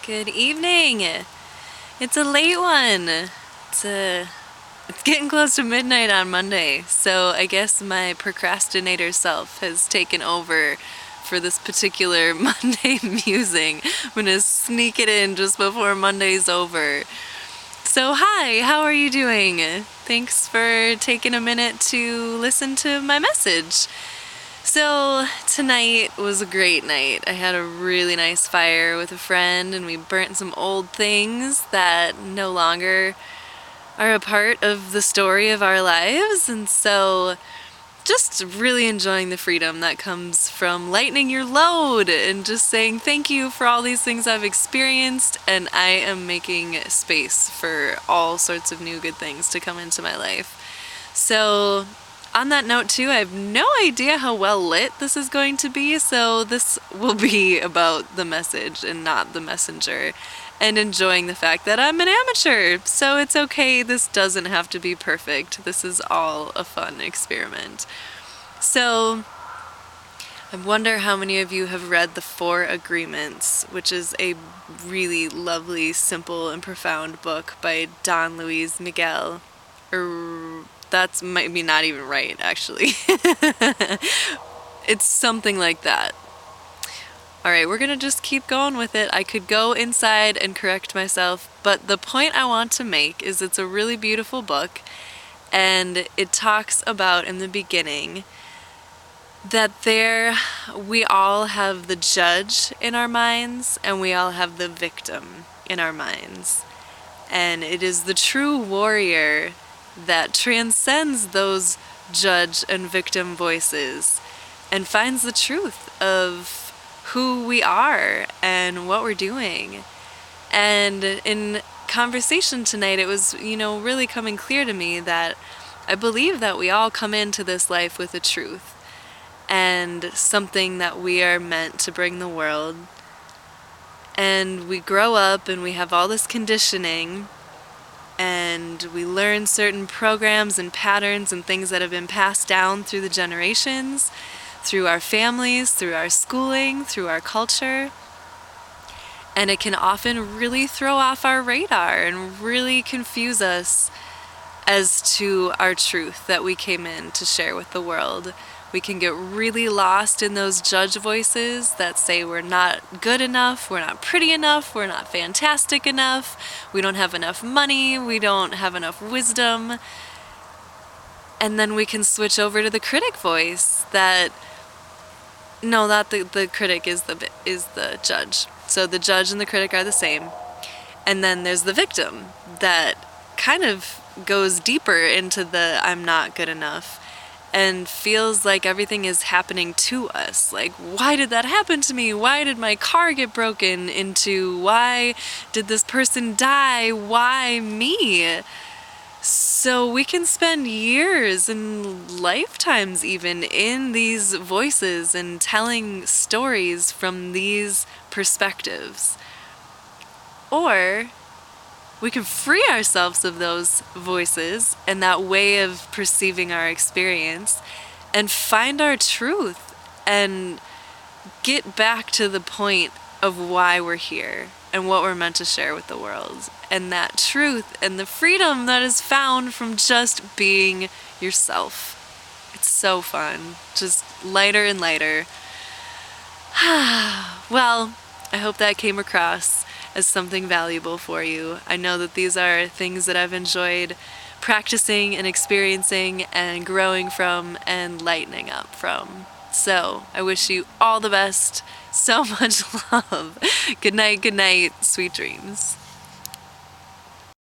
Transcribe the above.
Good evening. It's a late one. It's getting close to midnight on Monday, so I guess my procrastinator self has taken over for this particular Monday musing. I'm gonna sneak it in just before Monday's over. So hi, how are you doing? Thanks for taking a minute to listen to my message. So tonight was a great night. I had a really nice fire with a friend and we burnt some old things that no longer are a part of the story of our lives, and so just really enjoying the freedom that comes from lightening your load and just saying thank you for all these things I've experienced, and I am making space for all sorts of new good things to come into my life. So on that note too, I have no idea how well lit this is going to be, so this will be about the message and not the messenger, and enjoying the fact that I'm an amateur, so it's okay, this doesn't have to be perfect. This is all a fun experiment. So I wonder how many of you have read The 4 Agreements, which is a really lovely, simple, and profound book by Don Miguel. That's maybe not even right, actually. It's something like that. Alright, we're gonna just keep going with it. I could go inside and correct myself, but the point I want to make is it's a really beautiful book, and it talks about in the beginning that we all have the judge in our minds and we all have the victim in our minds. And it is the true warrior that transcends those judge and victim voices and finds the truth of who we are and what we're doing. And in conversation tonight, it was, really coming clear to me that I believe that we all come into this life with a truth and something that we are meant to bring the world. And we grow up and we have all this conditioning, and we learn certain programs and patterns and things that have been passed down through the generations, through our families, through our schooling, through our culture. And it can often really throw off our radar and really confuse us as to our truth that we came in to share with the world. We can get really lost in those judge voices that say we're not good enough, we're not pretty enough, we're not fantastic enough, we don't have enough money, we don't have enough wisdom. And then we can switch over to the critic voice that, no, not the critic is the judge. So the judge and the critic are the same. And then there's the victim that kind of goes deeper into the I'm not good enough and feels like everything is happening to us. Like, why did that happen to me? Why did my car get broken into? Why did this person die? Why me? So we can spend years and lifetimes even in these voices and telling stories from these perspectives. Or we can free ourselves of those voices and that way of perceiving our experience and find our truth and get back to the point of why we're here and what we're meant to share with the world, and that truth and the freedom that is found from just being yourself. It's so fun, just lighter and lighter. Well, I hope that came across as something valuable for you. I know that these are things that I've enjoyed practicing and experiencing and growing from and lightening up from. So I wish you all the best. So much love. Good night, sweet dreams.